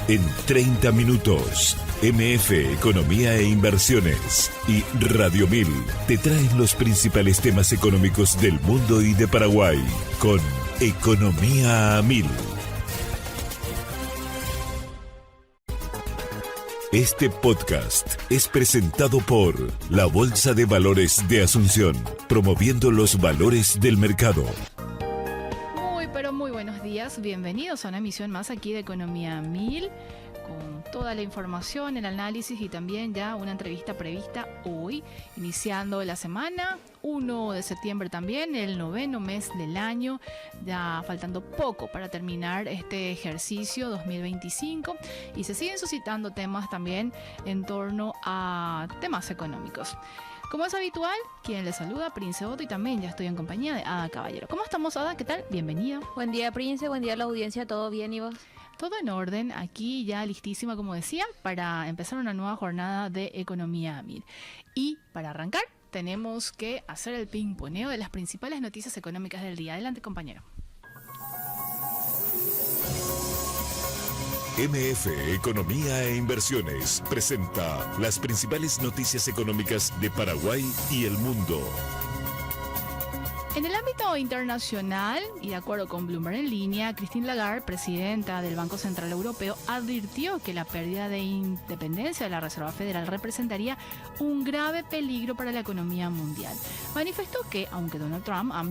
En 30 minutos, MF Economía e Inversiones y Radio 1000 te traen los principales temas económicos del mundo y de Paraguay con Economía a 1000. Este podcast es presentado por la Bolsa de Valores de Asunción, promoviendo los valores del mercado. Muy buenos días, bienvenidos a una emisión más aquí de Economía 1000, con toda la información, el análisis y también ya una entrevista prevista hoy, iniciando la semana, 1 de septiembre también, el 9º mes del año, ya faltando poco para terminar este ejercicio 2025 y se siguen suscitando temas también en torno a temas económicos. Como es habitual, quien les saluda, Prince Otto, y también ya estoy en compañía de Ada Caballero. ¿Cómo estamos, Ada? ¿Qué tal? Bienvenida. Buen día, Prince. Buen día a la audiencia. ¿Todo bien y vos? Todo en orden, aquí ya listísima, como decía, para empezar una nueva jornada de Economía a 1000. Y para arrancar, tenemos que hacer el ping-poneo de las principales noticias económicas del día. Adelante, compañero. MF Economía e Inversiones presenta las principales noticias económicas de Paraguay y el mundo. En el ámbito internacional, y de acuerdo con Bloomberg en línea, Christine Lagarde, presidenta del Banco Central Europeo, advirtió que la pérdida de independencia de la Reserva Federal representaría un grave peligro para la economía mundial. Manifestó que, aunque Donald Trump ha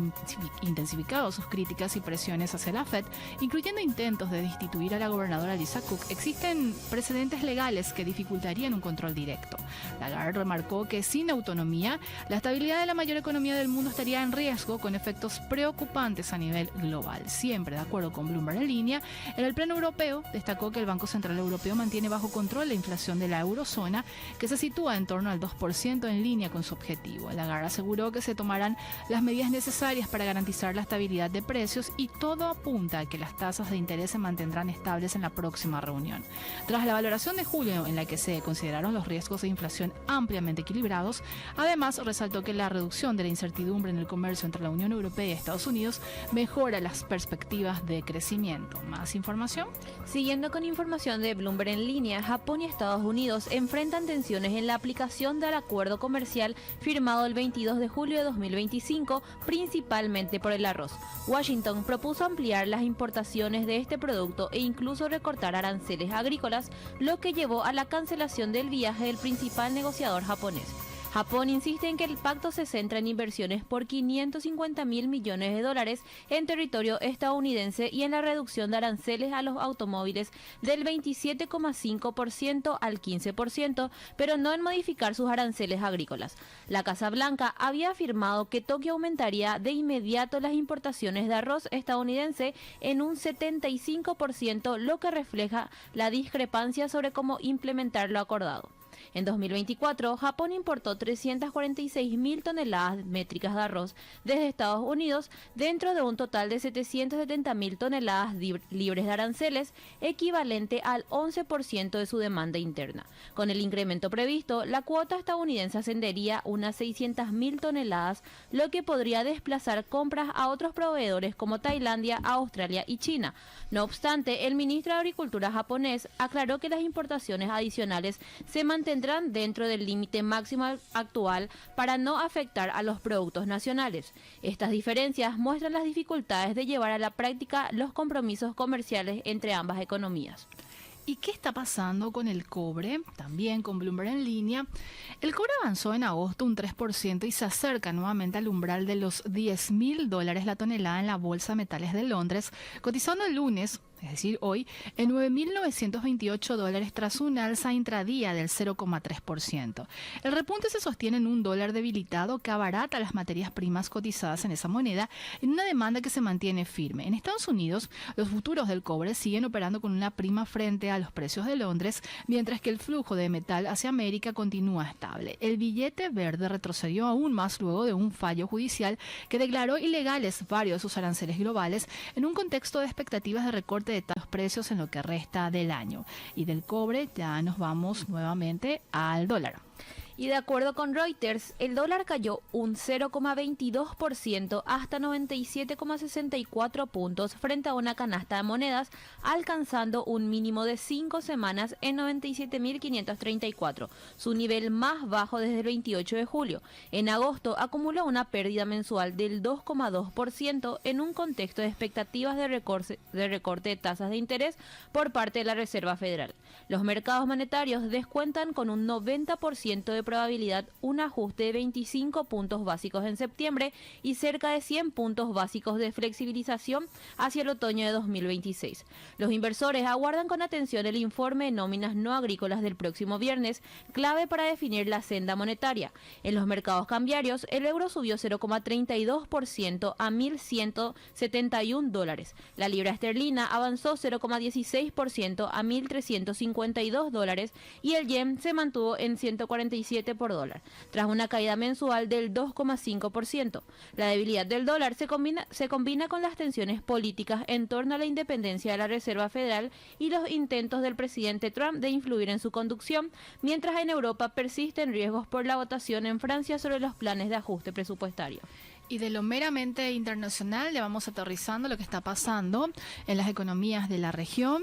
intensificado sus críticas y presiones hacia la Fed, incluyendo intentos de destituir a la gobernadora Lisa Cook, existen precedentes legales que dificultarían un control directo. Lagarde remarcó que sin autonomía, la estabilidad de la mayor economía del mundo estaría en riesgo, con efectos preocupantes a nivel global. Siempre de acuerdo con Bloomberg en línea, en el plano europeo destacó que el Banco Central Europeo mantiene bajo control la inflación de la eurozona, que se sitúa en torno al 2% en línea con su objetivo. Lagarde aseguró que se tomarán las medidas necesarias para garantizar la estabilidad de precios y todo apunta a que las tasas de interés se mantendrán estables en la próxima reunión. Tras la valoración de julio, en la que se consideraron los riesgos de inflación ampliamente equilibrados, además resaltó que la reducción de la incertidumbre en el comercio entre la Unión Europea y Estados Unidos mejora las perspectivas de crecimiento. ¿Más información? Siguiendo con información de Bloomberg en línea, Japón y Estados Unidos enfrentan tensiones en la aplicación del acuerdo comercial firmado el 22 de julio de 2025, principalmente por el arroz. Washington propuso ampliar las importaciones de este producto e incluso recortar aranceles agrícolas, lo que llevó a la cancelación del viaje del principal negociador japonés. Japón insiste en que el pacto se centra en inversiones por 550.000 millones de dólares en territorio estadounidense y en la reducción de aranceles a los automóviles del 27,5% al 15%, pero no en modificar sus aranceles agrícolas. La Casa Blanca había afirmado que Tokio aumentaría de inmediato las importaciones de arroz estadounidense en un 75%, lo que refleja la discrepancia sobre cómo implementar lo acordado. En 2024, Japón importó 346.000 toneladas métricas de arroz desde Estados Unidos, dentro de un total de 770.000 toneladas libres de aranceles, equivalente al 11% de su demanda interna. Con el incremento previsto, la cuota estadounidense ascendería unas 600.000 toneladas, lo que podría desplazar compras a otros proveedores como Tailandia, Australia y China. No obstante, el ministro de Agricultura japonés aclaró que las importaciones adicionales se mantendrán dentro del límite máximo actual para no afectar a los productos nacionales. Estas diferencias muestran las dificultades de llevar a la práctica los compromisos comerciales entre ambas economías. ¿Y qué está pasando con el cobre? También con Bloomberg en línea. El cobre avanzó en agosto un 3% y se acerca nuevamente al umbral de los $10.000 la tonelada en la Bolsa de Metales de Londres, cotizando el lunes, es decir, hoy, en $9.928 tras un alza intradía del 0,3%. El repunte se sostiene en un dólar debilitado que abarata las materias primas cotizadas en esa moneda en una demanda que se mantiene firme. En Estados Unidos, los futuros del cobre siguen operando con una prima frente a los precios de Londres, mientras que el flujo de metal hacia América continúa estable. El billete verde retrocedió aún más luego de un fallo judicial que declaró ilegales varios de sus aranceles globales en un contexto de expectativas de recorte de los precios en lo que resta del año. Y del cobre ya nos vamos nuevamente al dólar. Y de acuerdo con Reuters, el dólar cayó un 0,22% hasta 97,64 puntos frente a una canasta de monedas, alcanzando un mínimo de 5 semanas en 97.534, su nivel más bajo desde el 28 de julio. En agosto acumuló una pérdida mensual del 2,2% en un contexto de expectativas de recorte de tasas de interés por parte de la Reserva Federal. Los mercados monetarios descuentan con un 90% de probabilidad un ajuste de 25 puntos básicos en septiembre y cerca de 100 puntos básicos de flexibilización hacia el otoño de 2026. Los inversores aguardan con atención el informe de nóminas no agrícolas del próximo viernes, clave para definir la senda monetaria. En los mercados cambiarios, el euro subió 0,32% a $1.171. La libra esterlina avanzó 0,16% a $1.352 y el yen se mantuvo en 147 por dólar, tras una caída mensual del 2,5%. La debilidad del dólar se combina con las tensiones políticas en torno a la independencia de la Reserva Federal y los intentos del presidente Trump de influir en su conducción, mientras en Europa persisten riesgos por la votación en Francia sobre los planes de ajuste presupuestario. Y de lo meramente internacional le vamos aterrizando lo que está pasando en las economías de la región.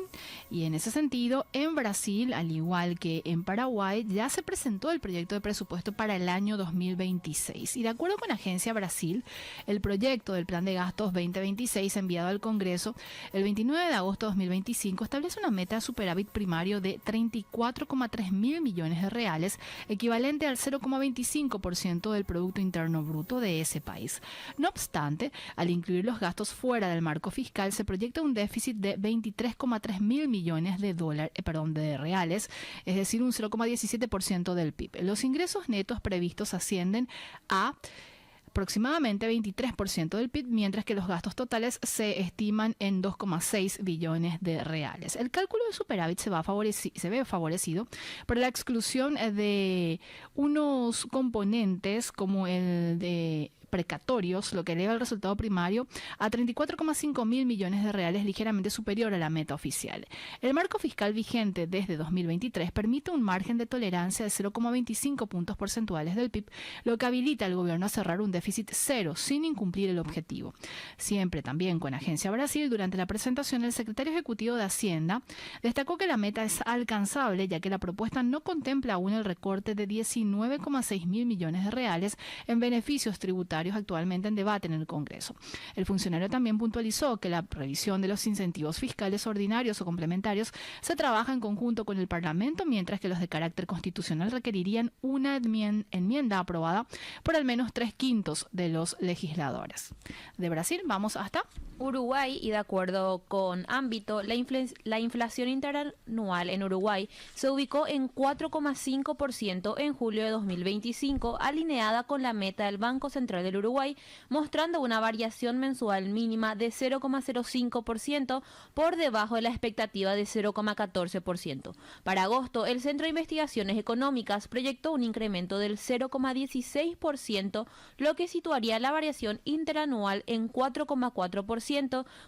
Y en ese sentido, en Brasil, al igual que en Paraguay, ya se presentó el proyecto de presupuesto para el año 2026. Y de acuerdo con Agencia Brasil, el proyecto del Plan de Gastos 2026 enviado al Congreso el 29 de agosto de 2025 establece una meta de superávit primario de 34,3 mil millones de reales, equivalente al 0,25% del Producto Interno Bruto de ese país. No obstante, al incluir los gastos fuera del marco fiscal, se proyecta un déficit de 23,3 mil millones de reales, es decir, un 0,17% del PIB. Los ingresos netos previstos ascienden a aproximadamente 23% del PIB, mientras que los gastos totales se estiman en 2,6 billones de reales. El cálculo de superávit se ve favorecido por la exclusión de unos componentes como el de precatorios, lo que eleva el resultado primario a 34,5 mil millones de reales, ligeramente superior a la meta oficial. El marco fiscal vigente desde 2023 permite un margen de tolerancia de 0,25 puntos porcentuales del PIB, lo que habilita al gobierno a cerrar un déficit cero sin incumplir el objetivo. Siempre también con Agencia Brasil, durante la presentación, el secretario ejecutivo de Hacienda destacó que la meta es alcanzable, ya que la propuesta no contempla aún el recorte de 19,6 mil millones de reales en beneficios tributarios actualmente en debate en el Congreso. El funcionario también puntualizó que la revisión de los incentivos fiscales ordinarios o complementarios se trabaja en conjunto con el Parlamento, mientras que los de carácter constitucional requerirían una enmienda aprobada por al menos 3/5 de los legisladores. De Brasil vamos hasta Uruguay, y de acuerdo con Ámbito, la inflación interanual en Uruguay se ubicó en 4,5% en julio de 2025, alineada con la meta del Banco Central del Uruguay, mostrando una variación mensual mínima de 0,05% por debajo de la expectativa de 0,14%. Para agosto, el Centro de Investigaciones Económicas proyectó un incremento del 0,16%, lo que situaría la variación interanual en 4,4%,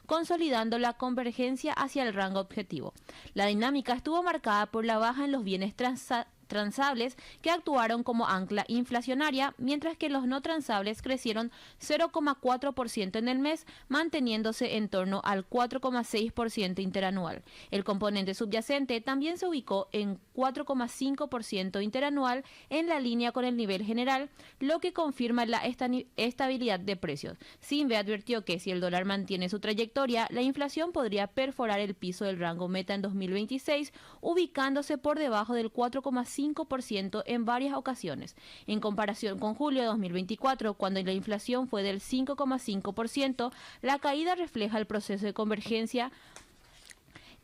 consolidando la convergencia hacia el rango objetivo. La dinámica estuvo marcada por la baja en los bienes transables, que actuaron como ancla inflacionaria, mientras que los no transables crecieron 0,4% en el mes, manteniéndose en torno al 4,6% interanual. El componente subyacente también se ubicó en 4,5% interanual, en la línea con el nivel general, lo que confirma la estabilidad de precios. Sinve advirtió que si el dólar mantiene su trayectoria, la inflación podría perforar el piso del rango meta en 2026, ubicándose por debajo del 4,5% en varias ocasiones. En comparación con julio de 2024, cuando la inflación fue del 5,5%, la caída refleja el proceso de convergencia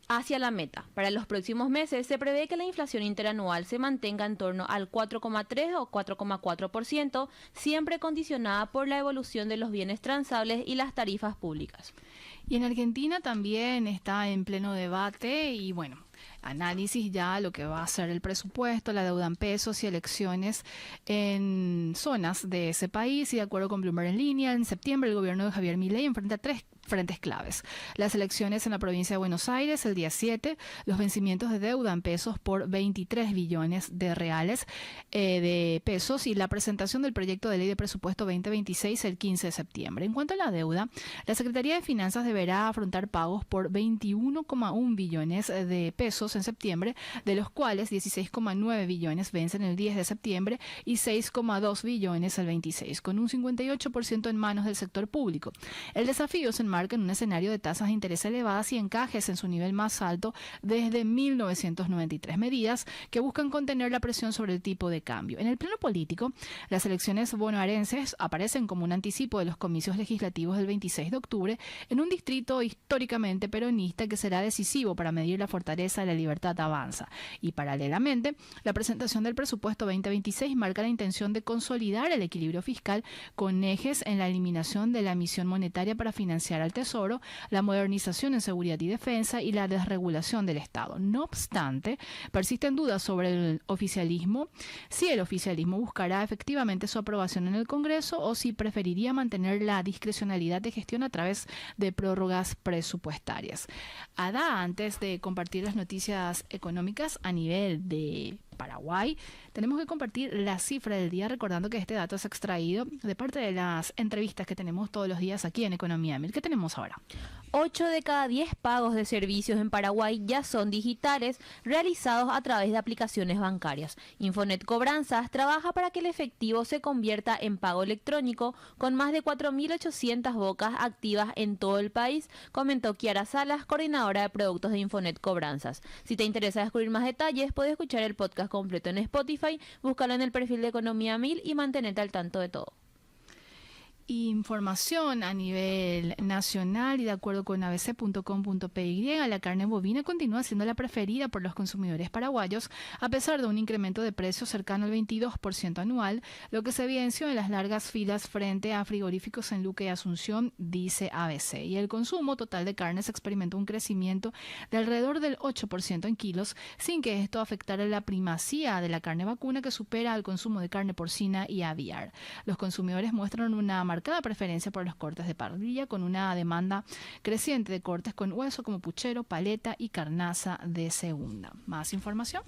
hacia la meta. Para los próximos meses se prevé que la inflación interanual se mantenga en torno al 4,3 o 4,4%, siempre condicionada por la evolución de los bienes transables y las tarifas públicas. Y en Argentina también está en pleno debate y bueno, análisis ya lo que va a ser el presupuesto, la deuda en pesos y elecciones en zonas de ese país. Y de acuerdo con Bloomberg en línea, en septiembre el gobierno de Javier Milei enfrenta tres frentes claves. Las elecciones en la provincia de Buenos Aires el día 7, los vencimientos de deuda en pesos por 23 billones de reales de pesos y la presentación del proyecto de ley de presupuesto 2026 el 15 de septiembre. En cuanto a la deuda, la Secretaría de Finanzas deberá afrontar pagos por 21,1 billones de pesos en septiembre, de los cuales 16,9 billones vencen el 10 de septiembre y 6,2 billones el 26, con un 58% en manos del sector público. El desafío se enmarca en un escenario de tasas de interés elevadas y encajes en su nivel más alto desde 1993, medidas que buscan contener la presión sobre el tipo de cambio. En el plano político, las elecciones bonaerenses aparecen como un anticipo de los comicios legislativos del 26 de octubre en un distrito históricamente peronista que será decisivo para medir la fortaleza de la Libertad Avanza. Y paralelamente, la presentación del presupuesto 2026 marca la intención de consolidar el equilibrio fiscal con ejes en la eliminación de la emisión monetaria para financiar al Tesoro, la modernización en seguridad y defensa y la desregulación del Estado. No obstante, persisten dudas sobre el oficialismo, si el oficialismo buscará efectivamente su aprobación en el Congreso o si preferiría mantener la discrecionalidad de gestión a través de prórrogas presupuestarias. Ada, antes de compartir las noticias económicas a nivel de Paraguay, tenemos que compartir la cifra del día, recordando que este dato es extraído de parte de las entrevistas que tenemos todos los días aquí en Economía Mil. ¿Qué tenemos ahora? 8 de cada 10 pagos de servicios en Paraguay ya son digitales, realizados a través de aplicaciones bancarias. Infonet Cobranzas trabaja para que el efectivo se convierta en pago electrónico, con más de 4.800 bocas activas en todo el país, comentó Kiara Salas, coordinadora de productos de Infonet Cobranzas. Si te interesa descubrir más detalles, puedes escuchar el podcast completo en Spotify, búscalo en el perfil de Economía Mil y mantenerte al tanto de todo. Información a nivel nacional y de acuerdo con abc.com.py, la carne bovina continúa siendo la preferida por los consumidores paraguayos a pesar de un incremento de precios cercano al 22% anual, lo que se evidenció en las largas filas frente a frigoríficos en Luque y Asunción, dice ABC. Y el consumo total de carnes experimentó un crecimiento de alrededor del 8% en kilos, sin que esto afectara la primacía de la carne vacuna, que supera al consumo de carne porcina y aviar. Los consumidores muestran una marcada preferencia por los cortes de parrilla, con una demanda creciente de cortes con hueso como puchero, paleta y carnaza de segunda. ¿Más información?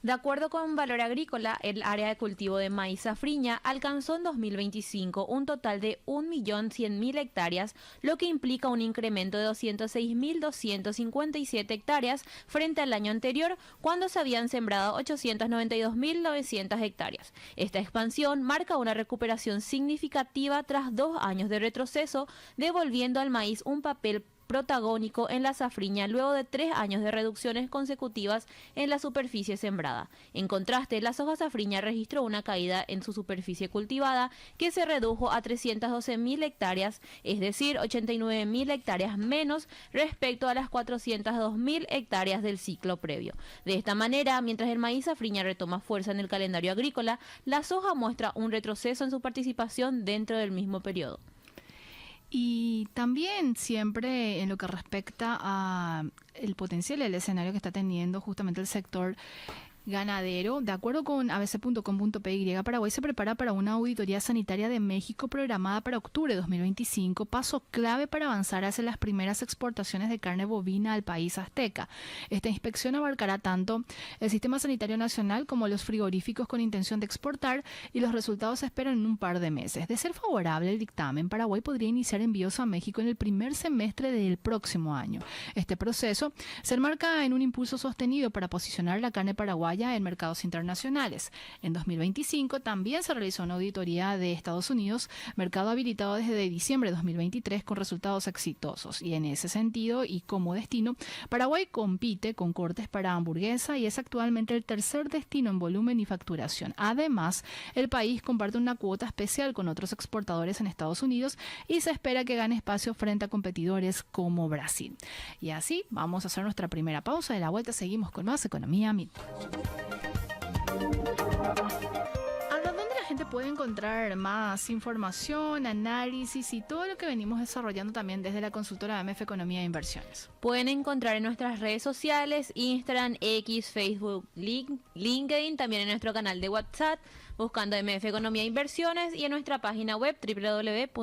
De acuerdo con Valor Agrícola, el área de cultivo de maíz safriña alcanzó en 2025 un total de 1.100.000 hectáreas, lo que implica un incremento de 206.257 hectáreas frente al año anterior, cuando se habían sembrado 892.900 hectáreas. Esta expansión marca una recuperación significativa tras 2 años de retroceso, devolviendo al maíz un papel protagónico en la safriña luego de 3 años de reducciones consecutivas en la superficie sembrada. En contraste, la soja safriña registró una caída en su superficie cultivada, que se redujo a 312.000 hectáreas, es decir, 89.000 hectáreas menos respecto a las 402.000 hectáreas del ciclo previo. De esta manera, mientras el maíz safriña retoma fuerza en el calendario agrícola, la soja muestra un retroceso en su participación dentro del mismo periodo. Y también siempre en lo que respecta a el potencial, el escenario que está teniendo justamente el sector ganadero, de acuerdo con abc.com.py, Paraguay se prepara para una auditoría sanitaria de México programada para octubre de 2025, paso clave para avanzar hacia las primeras exportaciones de carne bovina al país azteca. Esta inspección abarcará tanto el sistema sanitario nacional como los frigoríficos con intención de exportar, y los resultados se esperan en un par de meses. De ser favorable el dictamen, Paraguay podría iniciar envíos a México en el primer semestre del próximo año. Este proceso se enmarca en un impulso sostenido para posicionar la carne paraguaya en mercados internacionales. En 2025 también se realizó una auditoría de Estados Unidos, mercado habilitado desde diciembre de 2023 con resultados exitosos. Y en ese sentido y como destino, Paraguay compite con cortes para hamburguesa y es actualmente el tercer destino en volumen y facturación. Además, el país comparte una cuota especial con otros exportadores en Estados Unidos y se espera que gane espacio frente a competidores como Brasil. Y así vamos a hacer nuestra primera pausa. De la vuelta seguimos con más Economía Mil. ¿A dónde la gente puede puede encontrar más información, análisis y todo lo que venimos desarrollando también desde la consultora MF Economía e Inversiones? Pueden encontrar en nuestras redes sociales, Instagram, X, Facebook, LinkedIn, también en nuestro canal de WhatsApp, buscando MF Economía e Inversiones, y en nuestra página web www.mf.com.py.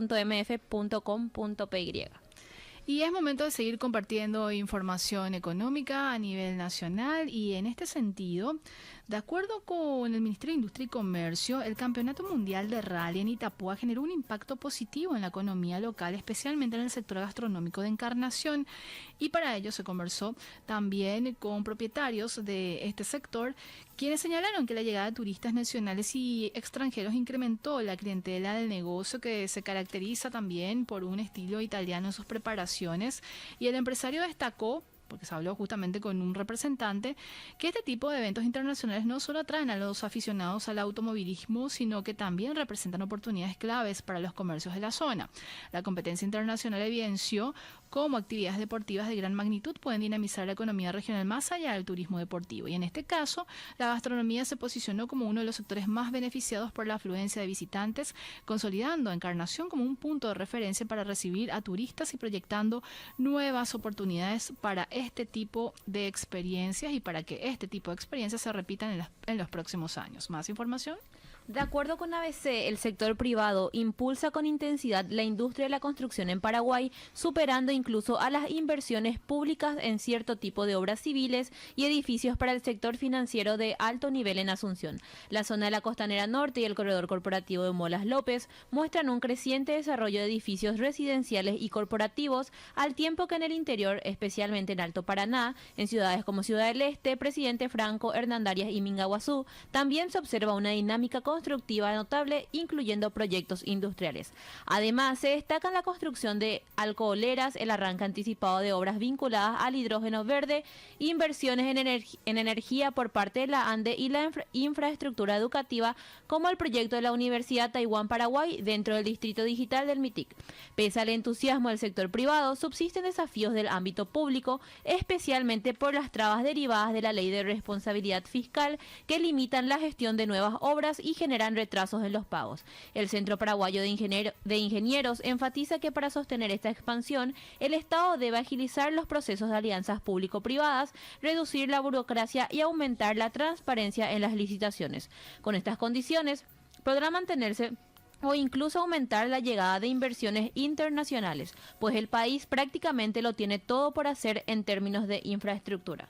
Y es momento de seguir compartiendo información económica a nivel nacional, y en este sentido, de acuerdo con el Ministerio de Industria y Comercio, el Campeonato Mundial de Rally en Itapúa generó un impacto positivo en la economía local, especialmente en el sector gastronómico de Encarnación, y para ello se conversó también con propietarios de este sector, quienes señalaron que la llegada de turistas nacionales y extranjeros incrementó la clientela del negocio, que se caracteriza también por un estilo italiano en sus preparaciones, y el empresario destacó, porque se habló justamente con un representante, que este tipo de eventos internacionales no solo atraen a los aficionados al automovilismo, sino que también representan oportunidades claves para los comercios de la zona. La competencia internacional evidenció cómo actividades deportivas de gran magnitud pueden dinamizar la economía regional más allá del turismo deportivo. Y en este caso, la gastronomía se posicionó como uno de los sectores más beneficiados por la afluencia de visitantes, consolidando a Encarnación como un punto de referencia para recibir a turistas y proyectando nuevas oportunidades para este tipo de experiencias, y para que este tipo de experiencias se repitan en los próximos años. ¿Más información? De acuerdo con ABC, el sector privado impulsa con intensidad la industria de la construcción en Paraguay, superando incluso a las inversiones públicas en cierto tipo de obras civiles y edificios para el sector financiero de alto nivel en Asunción. La zona de la Costanera Norte y el corredor corporativo de Molas López muestran un creciente desarrollo de edificios residenciales y corporativos, al tiempo que en el interior, especialmente en Alto Paraná, en ciudades como Ciudad del Este, Presidente Franco, Hernandarias y Mingaguazú, también se observa una dinámica constructiva notable, incluyendo proyectos industriales. Además, se destaca la construcción de alcoholeras, el arranque anticipado de obras vinculadas al hidrógeno verde, inversiones en energía por parte de la ANDE y la infraestructura educativa, como el proyecto de la Universidad Taiwán Paraguay dentro del distrito digital del MITIC. Pese al entusiasmo del sector privado, subsisten desafíos del ámbito público, especialmente por las trabas derivadas de la Ley de Responsabilidad Fiscal, que limitan la gestión de nuevas obras y generan retrasos en los pagos. El Centro Paraguayo de Ingenieros enfatiza que para sostener esta expansión, el Estado debe agilizar los procesos de alianzas público-privadas, reducir la burocracia y aumentar la transparencia en las licitaciones. Con estas condiciones, podrá mantenerse o incluso aumentar la llegada de inversiones internacionales, pues el país prácticamente lo tiene todo por hacer en términos de infraestructura.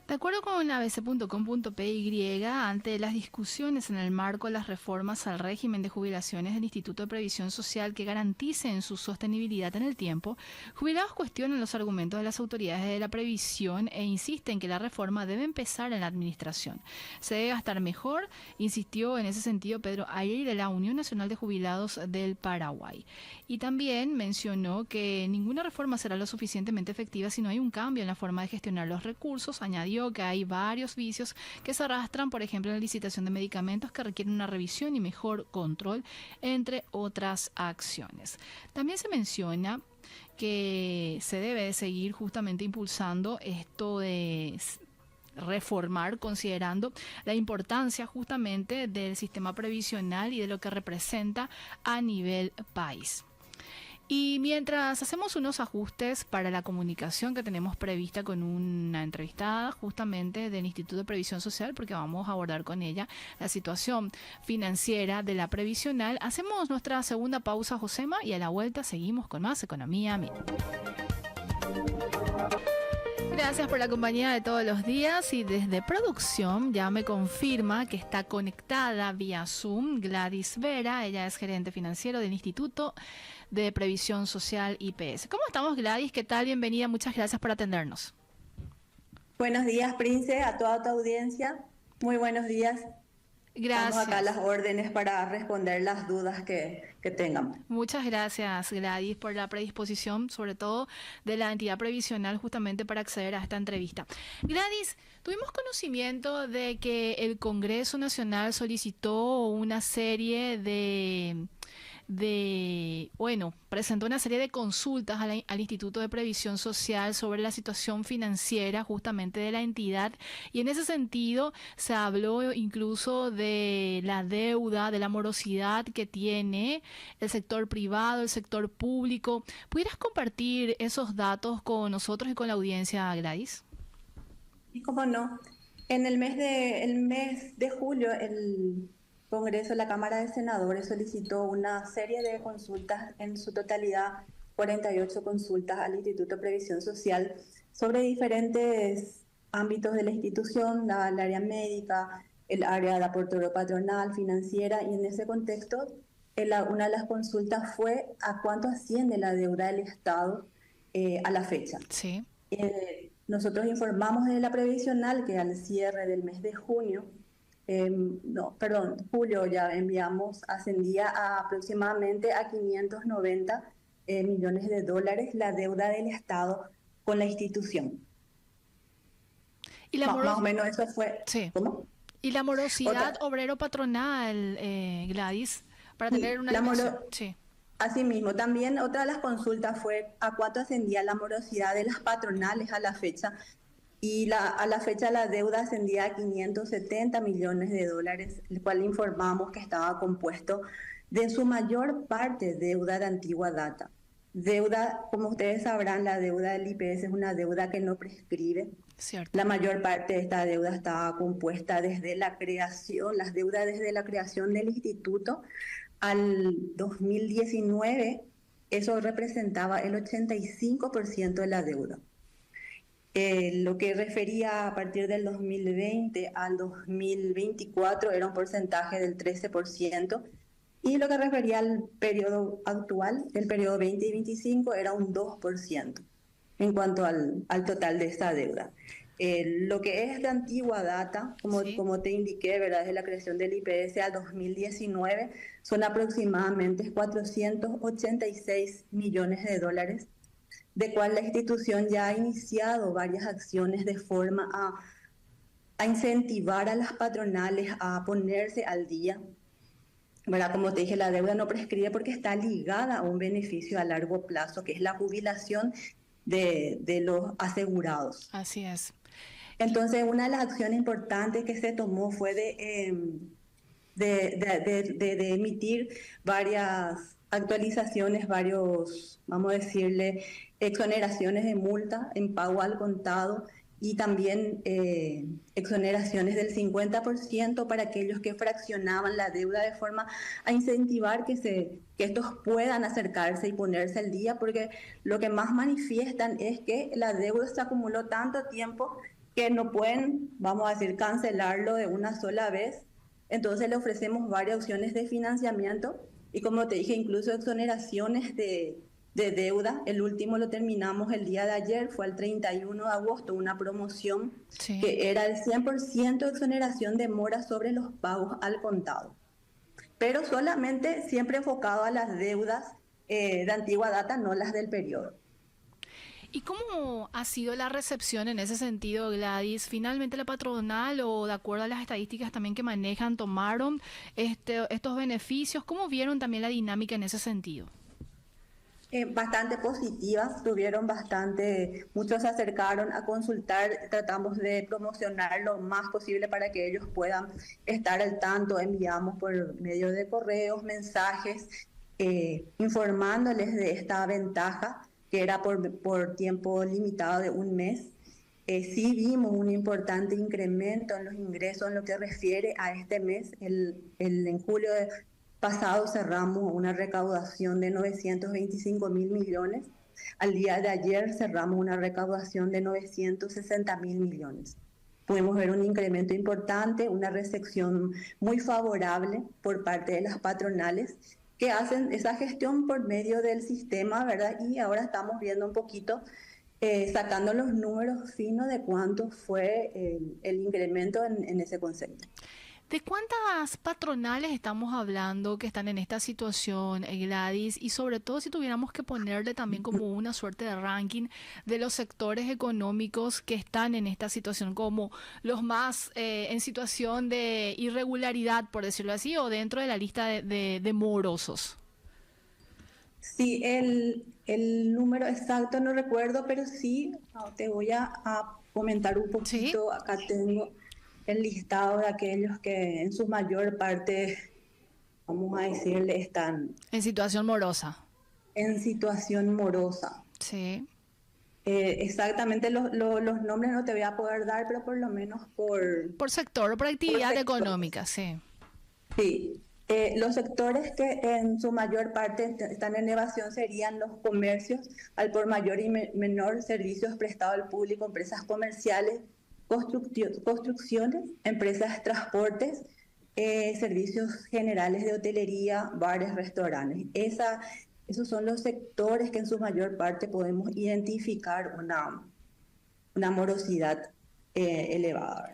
De acuerdo con abc.com.py, ante las discusiones en el marco de las reformas al régimen de jubilaciones del Instituto de Previsión Social que garanticen su sostenibilidad en el tiempo, jubilados cuestionan los argumentos de las autoridades de la previsión e insisten que la reforma debe empezar en la administración. Se debe gastar mejor, insistió en ese sentido Pedro Ayer de la Unión Nacional de Jubilados del Paraguay. Y también mencionó que ninguna reforma será lo suficientemente efectiva si no hay un cambio en la forma de gestionar los recursos. Añadió que hay varios vicios que se arrastran, por ejemplo, en la licitación de medicamentos, que requieren una revisión y mejor control, entre otras acciones. También se menciona que se debe de seguir justamente impulsando esto de reformar, considerando la importancia justamente del sistema previsional y de lo que representa a nivel país. Y mientras hacemos unos ajustes para la comunicación que tenemos prevista con una entrevistada justamente del Instituto de Previsión Social, porque vamos a abordar con ella la situación financiera de la previsional, hacemos nuestra segunda pausa, Josema, y a la vuelta seguimos con más Economía Mil. Gracias por la compañía de todos los días, y desde producción ya me confirma que está conectada vía Zoom Gladys Vera. Ella es gerente financiero del Instituto de Previsión Social IPS. ¿Cómo estamos, Gladys? ¿Qué tal? Bienvenida, muchas gracias por atendernos. Buenos días, Prince, a toda tu audiencia. Muy buenos días. Gracias. Estamos acá a las órdenes para responder las dudas que tengan. Muchas gracias, Gladys, por la predisposición, sobre todo de la entidad previsional, justamente para acceder a esta entrevista. Gladys, tuvimos conocimiento de que el Congreso Nacional solicitó una serie de presentó una serie de consultas al Instituto de Previsión Social sobre la situación financiera justamente de la entidad, y en ese sentido se habló incluso de la deuda, de la morosidad que tiene el sector privado, el sector público. ¿Pudieras compartir esos datos con nosotros y con la audiencia, Gladys? Y cómo no, en el mes de julio, el Congreso, la Cámara de Senadores solicitó una serie de consultas, en su totalidad 48 consultas al Instituto de Previsión Social sobre diferentes ámbitos de la institución, el área médica, el área de aportador patronal, financiera, y en ese contexto una de las consultas fue a cuánto asciende la deuda del Estado a la fecha. Sí. Nosotros informamos de la previsional que al cierre del mes de julio ya ascendía a aproximadamente a 590 millones de dólares la deuda del Estado con la institución. Y la más o menos eso fue. Sí. ¿Cómo? Y la morosidad obrero-patronal, Gladys, para tener una dimensión. Sí. Asimismo, también otra de las consultas fue a cuánto ascendía la morosidad de las patronales a la fecha, y a la fecha la deuda ascendía a 570 millones de dólares, el cual informamos que estaba compuesto de su mayor parte deuda de antigua data. Deuda, como ustedes sabrán, la deuda del IPS es una deuda que no prescribe. Cierto. La mayor parte de esta deuda estaba compuesta desde la creación, las deudas desde la creación del instituto al 2019, eso representaba el 85% de la deuda. Lo que refería a partir del 2020 al 2024 era un porcentaje del 13%, y lo que refería al periodo actual, el periodo 20 y 25, era un 2% en cuanto al total de esta deuda. Lo que es de antigua data, como te indiqué, ¿verdad? Desde la creación del IPS al 2019, son aproximadamente 486 millones de dólares, de cual la institución ya ha iniciado varias acciones de forma a incentivar a las patronales a ponerse al día, ¿verdad? Como te dije, la deuda no prescribe porque está ligada a un beneficio a largo plazo, que es la jubilación de los asegurados. Así es. Entonces, una de las acciones importantes que se tomó fue de emitir varias actualizaciones, vamos a decirle, exoneraciones de multa en pago al contado, y también exoneraciones del 50% para aquellos que fraccionaban la deuda, de forma a incentivar que estos puedan acercarse y ponerse al día, porque lo que más manifiestan es que la deuda se acumuló tanto tiempo que no pueden, vamos a decir, cancelarlo de una sola vez. Entonces le ofrecemos varias opciones de financiamiento, y como te dije, incluso exoneraciones de deuda. El último lo terminamos el día de ayer, fue el 31 de agosto, una promoción que era el 100% de exoneración de mora sobre los pagos al contado, pero solamente siempre enfocado a las deudas de antigua data, no las del periodo. ¿Y cómo ha sido la recepción en ese sentido, Gladys? ¿Finalmente la patronal, o de acuerdo a las estadísticas también que manejan, tomaron estos beneficios? ¿Cómo vieron también la dinámica en ese sentido? Bastante positivas, muchos se acercaron a consultar, tratamos de promocionar lo más posible para que ellos puedan estar al tanto. Enviamos por medio de correos, mensajes, informándoles de esta ventaja, que era por tiempo limitado de un mes. Sí vimos un importante incremento en los ingresos en lo que refiere a este mes. En julio pasado cerramos una recaudación de 925 mil millones. Al día de ayer cerramos una recaudación de 960 mil millones. Pudimos ver un incremento importante, una recepción muy favorable por parte de las patronales, que hacen esa gestión por medio del sistema, ¿verdad? Y ahora estamos viendo un poquito, sacando los números finos de cuánto fue el incremento en ese concepto. ¿De cuántas patronales estamos hablando que están en esta situación, Gladys? Y sobre todo, si tuviéramos que ponerle también como una suerte de ranking de los sectores económicos que están en esta situación, como los más en situación de irregularidad, por decirlo así, o dentro de la lista de morosos. Sí, el número exacto no recuerdo, pero sí, te voy a comentar un Sí, poquito. Acá tengo el listado de aquellos que en su mayor parte, vamos a decirle, están en situación morosa. en situación morosa. Sí. Exactamente los nombres no te voy a poder dar, pero por lo menos Por sector o por por actividad sectores. económica, sí. Sí, los sectores que en su mayor parte están en evasión serían los comercios al por mayor y menor, servicios prestados al público, empresas comerciales, construcciones, empresas de transportes, servicios generales de hotelería, bares, restaurantes. Esos son los sectores que en su mayor parte podemos identificar una morosidad elevada.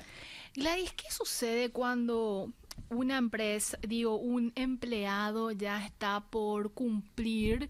Gladys, ¿qué sucede cuando una empresa, digo, un empleado ya está por cumplir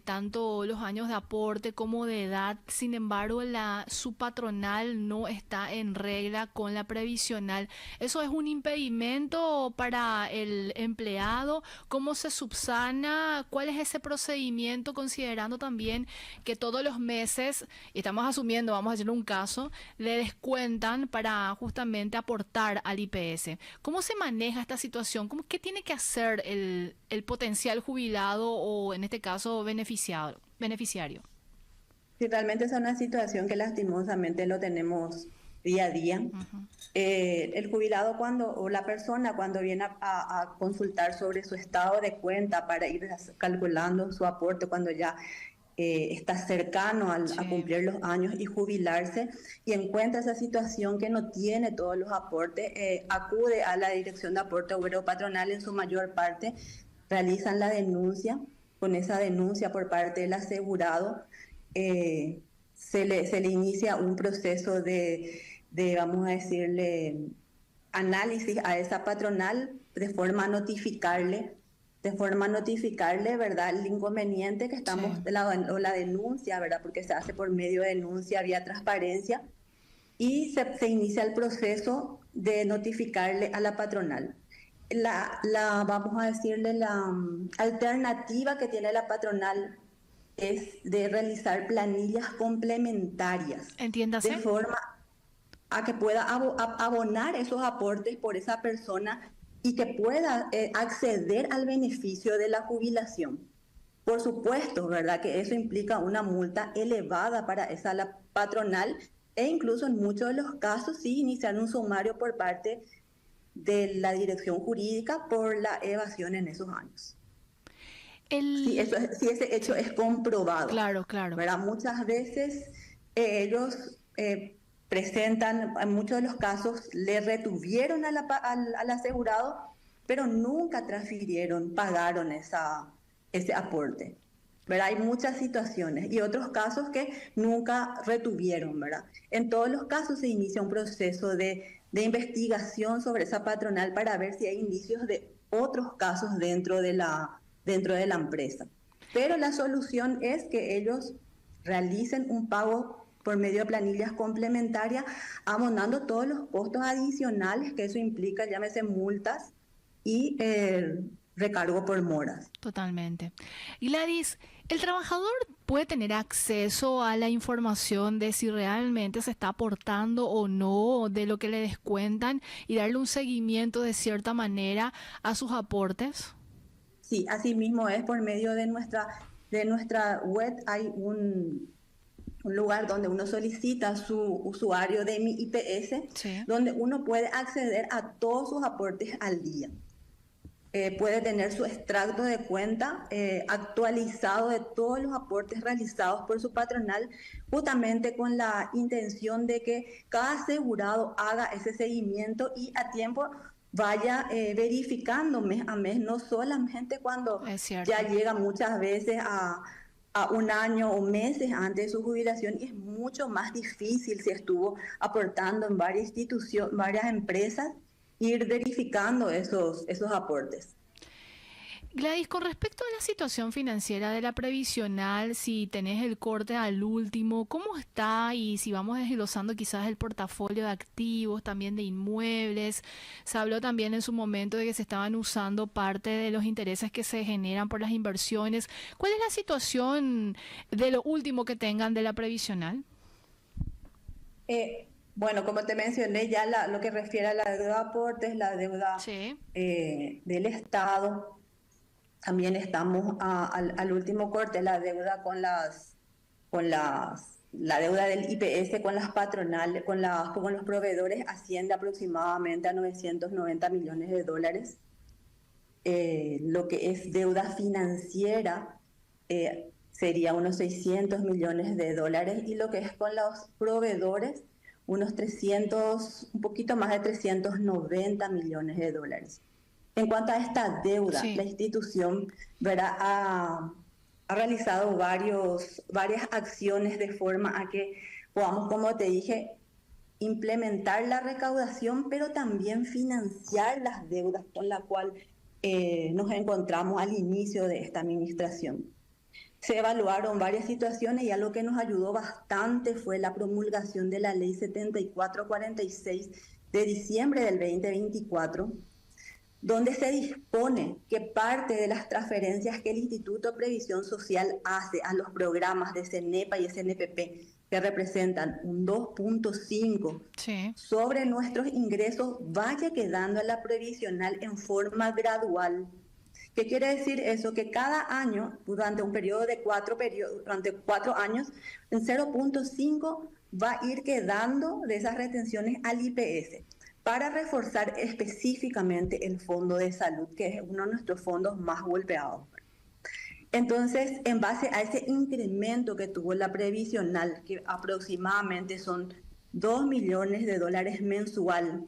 tanto los años de aporte como de edad? Sin embargo, su patronal no está en regla con la previsional. ¿Eso es un impedimento para el empleado? ¿Cómo se subsana? ¿Cuál es ese procedimiento, considerando también que todos los meses, y estamos asumiendo, vamos a hacer un caso, le descuentan para justamente aportar al IPS? ¿Cómo se maneja esta situación? ¿Qué tiene que hacer el potencial jubilado o en este caso beneficiario? Sí, realmente es una situación que lastimosamente lo tenemos día a día. Ujú. El jubilado o la persona cuando viene a consultar sobre su estado de cuenta para ir calculando su aporte cuando ya está cercano a Sí, cumplir los años y jubilarse y encuentra esa situación que no tiene todos los aportes, acude a la Dirección de Aporte Obrero Patronal. En su mayor parte realizan la denuncia. Con esa denuncia por parte del asegurado, se le inicia un proceso vamos a decirle, análisis a esa patronal de forma a notificarle, ¿verdad?, el inconveniente que sí. estamos, o la denuncia, ¿verdad?, porque se hace por medio de denuncia vía transparencia, y se inicia el proceso de notificarle a la patronal. Vamos a decirle, alternativa que tiene la patronal es de realizar planillas complementarias, de Entiéndase. forma a que pueda abonar esos aportes por esa persona y que pueda acceder al beneficio de la jubilación. Por supuesto, ¿verdad?, que eso implica una multa elevada para la patronal, e incluso en muchos de los casos sí iniciar un sumario por parte de la dirección jurídica por la evasión en esos años. El... Si ese hecho Sí, es comprobado, claro, claro. ¿verdad? Muchas veces ellos presentan, en muchos de los casos, le retuvieron al asegurado, pero nunca transfirieron, pagaron ese aporte, ¿verdad? Hay muchas situaciones y otros casos que nunca retuvieron, ¿verdad? En todos los casos se inicia un proceso de investigación sobre esa patronal para ver si hay indicios de otros casos dentro de la empresa. Pero la solución es que ellos realicen un pago por medio de planillas complementarias, abonando todos los costos adicionales que eso implica, llámese multas y recargo por moras. Totalmente. Gladys, ¿el trabajador puede tener acceso a la información de si realmente se está aportando o no de lo que le descuentan y darle un seguimiento de cierta manera a sus aportes? Sí, así mismo es. Por medio de nuestra web hay un lugar donde uno solicita su usuario de Mi IPS, Sí. donde uno puede acceder a todos sus aportes al día. Puede tener su extracto de cuenta actualizado de todos los aportes realizados por su patronal, justamente con la intención de que cada asegurado haga ese seguimiento y a tiempo vaya verificando mes a mes, no solamente cuando Es ya cierto. llega muchas veces a un año o meses antes de su jubilación, y es mucho más difícil si estuvo aportando en varias instituciones, varias empresas, ir verificando esos aportes. Gladys, con respecto a la situación financiera de la previsional, si tenés el corte al último, ¿cómo está? Y si vamos desglosando quizás el portafolio de activos, también de inmuebles. Se habló también en su momento de que se estaban usando parte de los intereses que se generan por las inversiones. ¿Cuál es la situación de lo último que tengan de la previsional? Bueno, como te mencioné, ya lo que refiere a la deuda de aportes, la deuda del Estado. También estamos al último corte, la deuda la deuda del IPS con las patronales, con los proveedores asciende aproximadamente a 990 millones de dólares. Lo que es deuda financiera sería unos 600 millones de dólares, y lo que es con los proveedores, unos un poquito más de 390 millones de dólares. En cuanto a esta deuda, la institución, ¿verdad?, ha realizado varias acciones de forma a que podamos, como te dije, implementar la recaudación, pero también financiar las deudas con la cual nos encontramos al inicio de esta administración. Se evaluaron varias situaciones y algo que nos ayudó bastante fue la promulgación de la Ley 7446 de diciembre del 2024, donde se dispone que parte de las transferencias que el Instituto de Previsión Social hace a los programas de CENEPA y SNPP, que representan un 2.5 sobre nuestros ingresos, vaya quedando a la previsional en forma gradual. ¿Qué quiere decir eso? Que cada año, durante un periodo de durante 4 años, en 0.5 va a ir quedando de esas retenciones al IPS, para reforzar específicamente el Fondo de Salud, que es uno de nuestros fondos más golpeados. Entonces, en base a ese incremento que tuvo la previsional, que aproximadamente son 2 millones de dólares mensual,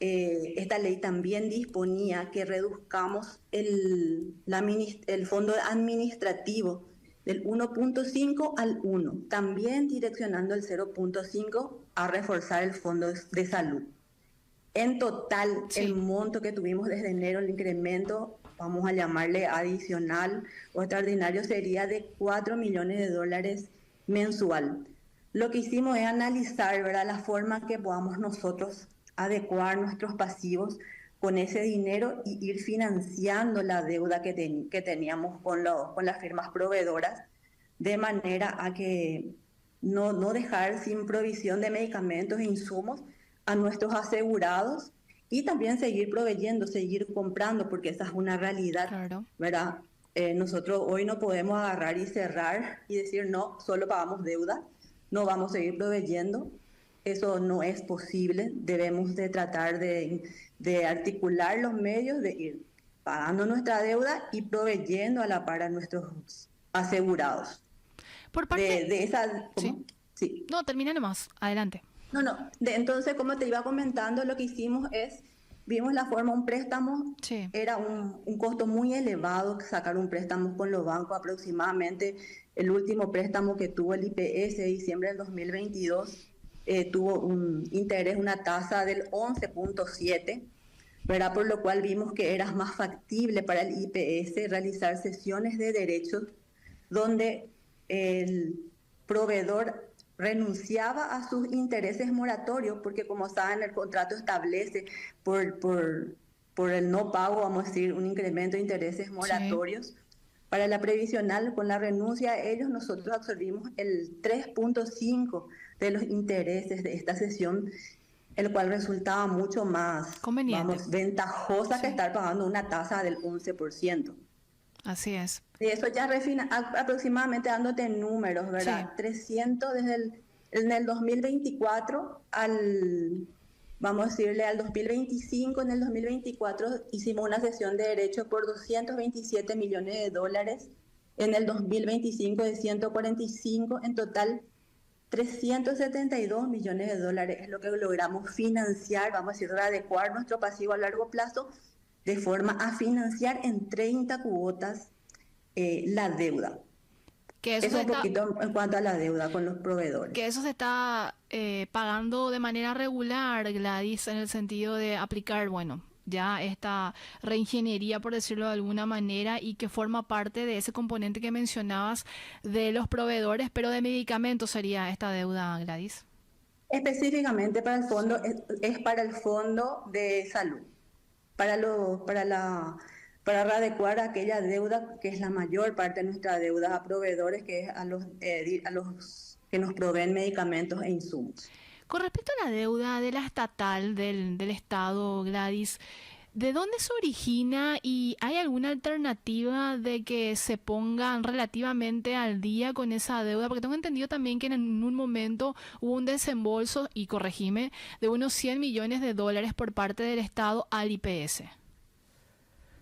esta ley también disponía que reduzcamos el fondo administrativo del 1.5 al 1, también direccionando el 0.5 a reforzar el Fondo de Salud. En total, el monto que tuvimos desde enero, el incremento, vamos a llamarle adicional o extraordinario, sería de 4 millones de dólares mensual. Lo que hicimos es analizar, ¿verdad?, la forma que podamos nosotros adecuar nuestros pasivos con ese dinero y ir financiando la deuda que teníamos con las firmas proveedoras, de manera a que no dejar sin provisión de medicamentos e insumos a nuestros asegurados, y también seguir proveyendo, seguir comprando, porque esa es una realidad, ¿verdad? Nosotros hoy no podemos agarrar y cerrar y decir, no, solo pagamos deuda, no vamos a seguir proveyendo. Eso no es posible. Debemos de tratar de articular los medios, de ir pagando nuestra deuda y proveyendo a la par a nuestros asegurados. Por parte de esa... Sí. No, termina nomás. Adelante. Entonces, como te iba comentando, lo que hicimos es, vimos la forma, un préstamo, era un costo muy elevado sacar un préstamo con los bancos. Aproximadamente el último préstamo que tuvo el IPS de diciembre del 2022 tuvo un interés, una tasa del 11.7, ¿verdad? Por lo cual vimos que era más factible para el IPS realizar sesiones de derechos donde el proveedor renunciaba a sus intereses moratorios, porque como saben, el contrato establece por el no pago, vamos a decir, un incremento de intereses moratorios. Para la previsional, con la renuncia a ellos, nosotros absorbimos el 3.5 de los intereses de esta sesión, el cual resultaba mucho más ventajosa que estar pagando una tasa del 11%. Así es. Y eso ya aproximadamente dándote números, ¿verdad? 300 en el 2024 vamos a decirle al 2025. En el 2024 hicimos una sesión de derecho por 227 millones de dólares. En el 2025 de 145, en total 372 millones de dólares es lo que logramos financiar, vamos a decir, adecuar nuestro pasivo a largo plazo de forma a financiar en 30 cuotas la deuda. Que eso es un poquito en cuanto a la deuda con los proveedores. Que eso se está pagando de manera regular, Gladys, en el sentido de aplicar, ya esta reingeniería, por decirlo de alguna manera, y que forma parte de ese componente que mencionabas de los proveedores, pero de medicamentos sería esta deuda, Gladys. Específicamente para el fondo, es para el fondo de salud, para readecuar aquella deuda que es la mayor parte de nuestra deuda a proveedores, que es a los que nos proveen medicamentos e insumos. Con respecto a la deuda de la estatal del Estado, Gladys, ¿de dónde se origina y hay alguna alternativa de que se pongan relativamente al día con esa deuda? Porque tengo entendido también que en un momento hubo un desembolso, y corregime, de unos 100 millones de dólares por parte del Estado al IPS.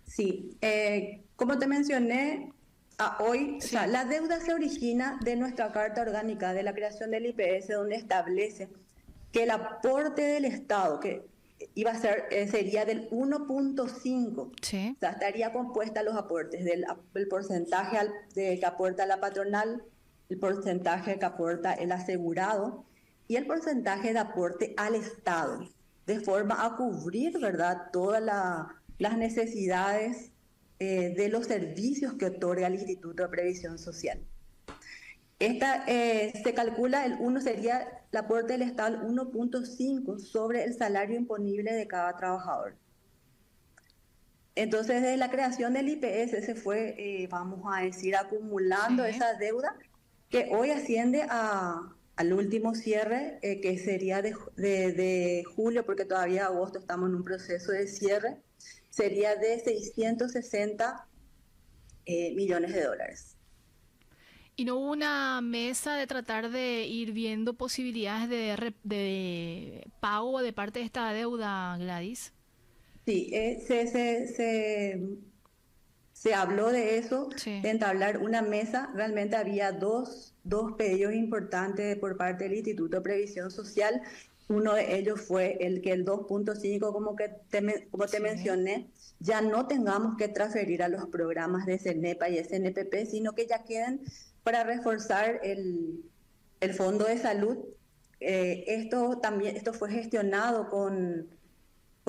Sí, como te mencioné hoy, Sí. o sea, la deuda se origina de nuestra Carta Orgánica de la creación del IPS, donde establece que el aporte del Estado, que iba a ser, sería del 1.5, Sí. o sea, estaría compuesta los aportes del porcentaje que aporta la patronal, el porcentaje que aporta el asegurado y el porcentaje de aporte al Estado, de forma a cubrir, ¿verdad?, todas las necesidades de los servicios que otorga el Instituto de Previsión Social. Se calcula, sería el aporte del Estado al 1.5 sobre el salario imponible de cada trabajador. Entonces, desde la creación del IPS se fue, vamos a decir, acumulando esa deuda que hoy asciende al último cierre, que sería de julio, porque todavía agosto estamos en un proceso de cierre, sería de 660 millones de dólares. ¿Y no hubo una mesa de tratar de ir viendo posibilidades de pago de parte de esta deuda, Gladys? Sí, se habló de eso, Sí. de entablar una mesa. Realmente había dos pedidos importantes por parte del Instituto de Previsión Social. Uno de ellos fue el 2.5, como te mencioné, ya no tengamos que transferir a los programas de CENEPA y SNPP, sino que ya queden para reforzar el Fondo de Salud. Esto fue gestionado con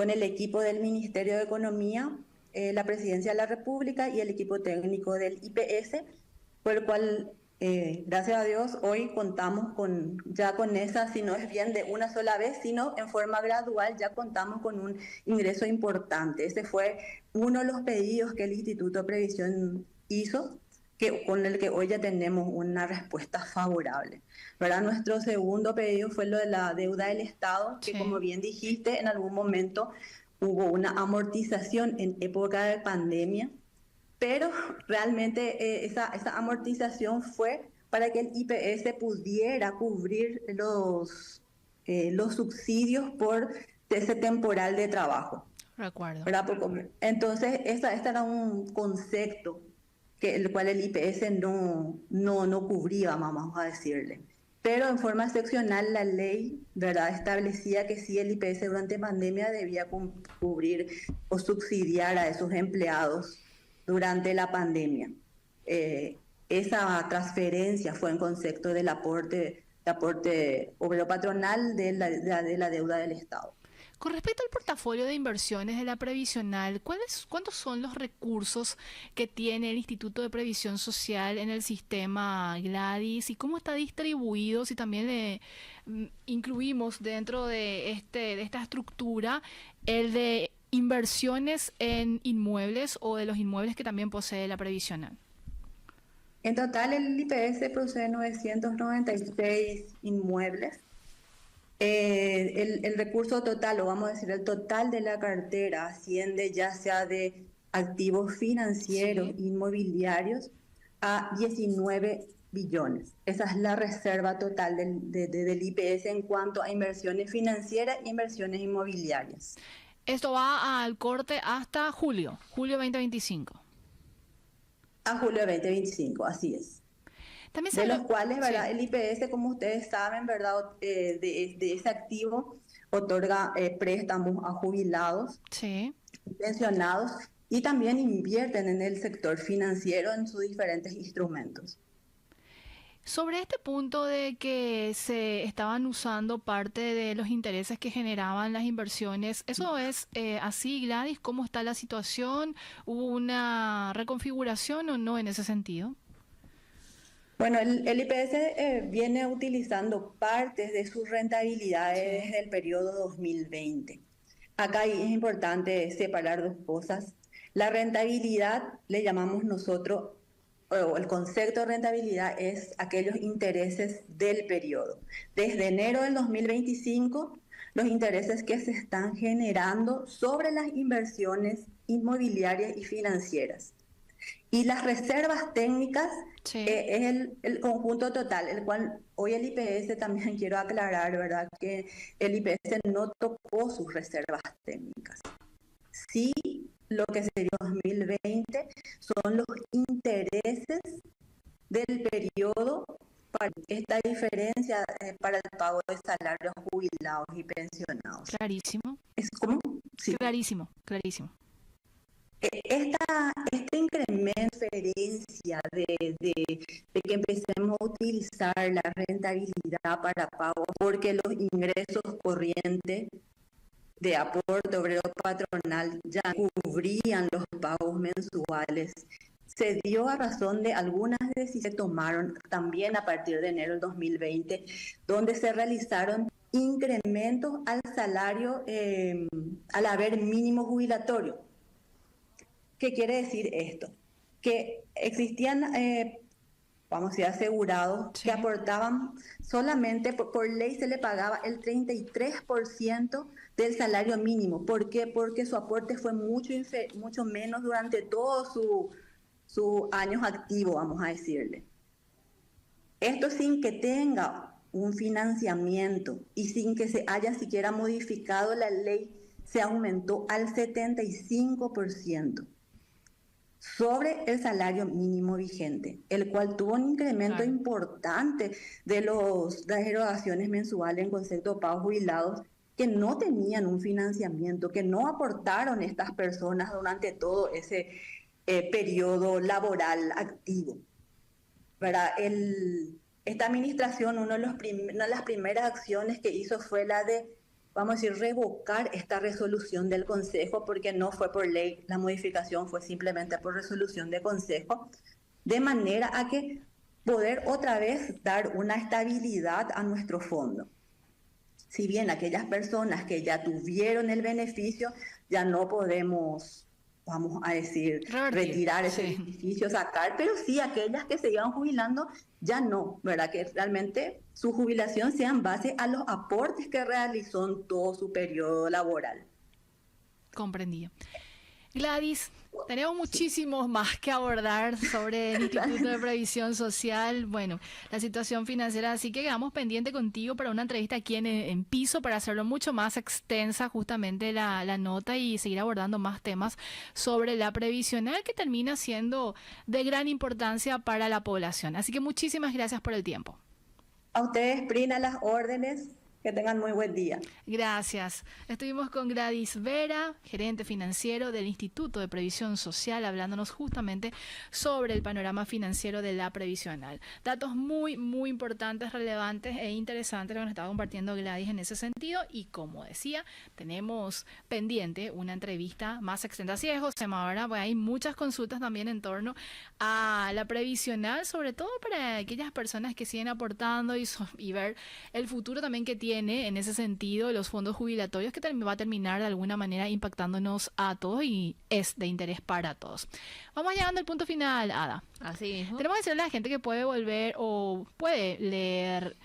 el equipo del Ministerio de Economía, la Presidencia de la República y el equipo técnico del IPS, por el cual, gracias a Dios, hoy contamos ya con esa, si no es bien de una sola vez, sino en forma gradual, ya contamos con un ingreso importante. Ese fue uno de los pedidos que el Instituto de Previsión hizo, con el que hoy ya tenemos una respuesta favorable, ¿verdad? Nuestro segundo pedido fue lo de la deuda del Estado, que como bien dijiste, en algún momento hubo una amortización en época de pandemia, pero realmente esa amortización fue para que el IPS pudiera cubrir los subsidios por ese temporal de trabajo. Recuerdo. ¿Verdad? Entonces, este era un concepto el cual el IPS no cubría, vamos a decirle. Pero en forma excepcional la ley, ¿verdad?, establecía que sí, el IPS durante pandemia debía cubrir o subsidiar a esos empleados durante la pandemia. Esa transferencia fue en concepto del aporte obrero patronal de la deuda del Estado. Con respecto al portafolio de inversiones de la previsional, ¿cuántos son los recursos que tiene el Instituto de Previsión Social en el sistema, Gladys? ¿Y cómo está distribuido? Si también le incluimos dentro de esta estructura el de inversiones en inmuebles o de los inmuebles que también posee la previsional. En total, el IPS posee 996 inmuebles. El recurso total, o vamos a decir el total de la cartera, asciende ya sea de activos financieros, inmobiliarios, a 19 billones. Esa es la reserva total del IPS en cuanto a inversiones financieras e inversiones inmobiliarias. Esto va al corte hasta julio 2025. A julio de 2025, así es. También de los cuales, ¿verdad? El IPS, como ustedes saben, ¿verdad?, de ese activo otorga préstamos a jubilados, pensionados, y también invierten en el sector financiero en sus diferentes instrumentos. Sobre este punto de que se estaban usando parte de los intereses que generaban las inversiones, ¿eso es así, Gladys? ¿Cómo está la situación? ¿Hubo una reconfiguración o no en ese sentido? Bueno, el IPS viene utilizando partes de sus rentabilidades desde el periodo 2020. Acá es importante separar dos cosas. La rentabilidad le llamamos nosotros, o el concepto de rentabilidad es aquellos intereses del periodo. Desde enero del 2025, los intereses que se están generando sobre las inversiones inmobiliarias y financieras. Y las reservas técnicas es el conjunto total, el cual hoy el IPS también quiero aclarar, ¿verdad? Que el IPS no tocó sus reservas técnicas. Sí, lo que se dio en 2020 son los intereses del periodo para esta diferencia para el pago de salarios jubilados y pensionados. Clarísimo. ¿Es como? Sí. Clarísimo, clarísimo. Este incremento, diferencia de que empecemos a utilizar la rentabilidad para pago, porque los ingresos corrientes de aporte obrero patronal ya cubrían los pagos mensuales, se dio a razón de algunas decisiones que se tomaron también a partir de enero del 2020, donde se realizaron incrementos al salario al haber mínimo jubilatorio. ¿Qué quiere decir esto? Que existían, vamos a decir, asegurados que aportaban solamente, por ley se le pagaba el 33% del salario mínimo. ¿Por qué? Porque su aporte fue mucho menos durante todos sus años activos, vamos a decirle. Esto sin que tenga un financiamiento y sin que se haya siquiera modificado la ley, se aumentó al 75%. Sobre el salario mínimo vigente, el cual tuvo un incremento importante de las erogaciones mensuales en concepto de pagos jubilados que no tenían un financiamiento, que no aportaron estas personas durante todo ese periodo laboral activo. Esta administración, una de las primeras acciones que hizo fue la de, vamos a decir, revocar esta resolución del Consejo, porque no fue por ley, la modificación fue simplemente por resolución de Consejo, de manera a que poder otra vez dar una estabilidad a nuestro fondo. Si bien aquellas personas que ya tuvieron el beneficio, ya no podemos, vamos a decir, retirar ese beneficio, sacar, pero sí aquellas que se iban jubilando, ya no, ¿verdad? Que realmente su jubilación sea en base a los aportes que realizó en todo su periodo laboral. Comprendido. Gladys, tenemos muchísimos más que abordar sobre el Instituto de Previsión Social, bueno, la situación financiera, así que quedamos pendiente contigo para una entrevista aquí en Piso para hacerlo mucho más extensa justamente la nota y seguir abordando más temas sobre la previsional que termina siendo de gran importancia para la población. Así que muchísimas gracias por el tiempo. A ustedes, Prina, las órdenes. Que tengan muy buen día. Gracias. Estuvimos con Gladys Vera, gerente financiero del Instituto de Previsión Social, hablándonos justamente sobre el panorama financiero de la previsional. Datos muy, muy importantes, relevantes e interesantes que nos estaba compartiendo Gladys en ese sentido. Y como decía, tenemos pendiente una entrevista más extensa. Así es, José Maura, pues hay muchas consultas también en torno a la previsional, sobre todo para aquellas personas que siguen aportando y ver el futuro también que tiene en ese sentido los fondos jubilatorios, que va a terminar de alguna manera impactándonos a todos y es de interés para todos. Vamos llegando al punto final, Ada. Así mismo. Tenemos que decirle a la gente que puede volver o puede leer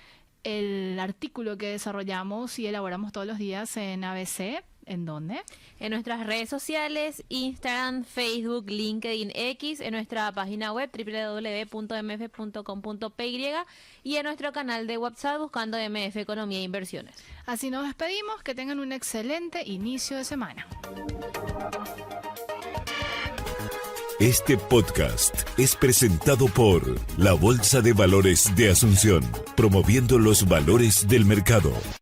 el artículo que desarrollamos y elaboramos todos los días en ABC. ¿En dónde? En nuestras redes sociales, Instagram, Facebook, LinkedIn, X, en nuestra página web www.mf.com.py y en nuestro canal de WhatsApp buscando MF Economía e Inversiones. Así nos despedimos, que tengan un excelente inicio de semana. Este podcast es presentado por la Bolsa de Valores de Asunción, promoviendo los valores del mercado.